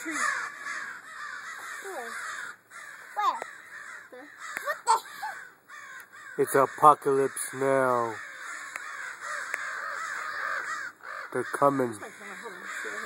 tree. Where? What the heck? It's apocalypse now. They're coming. Hold on,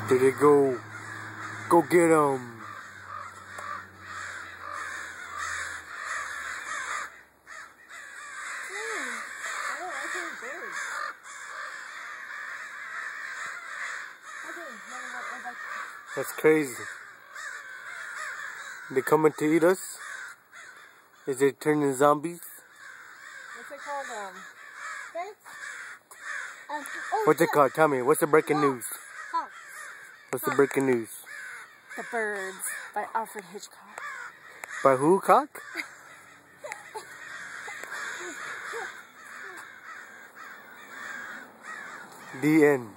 Did it go? Go get 'em. That's crazy. They coming to eat us? Is it turning zombies? what's it called? What's it called? Tell me. What's the breaking news? Hawk. What's the breaking news? The Birds by Alfred Hitchcock. By who, cock? The end.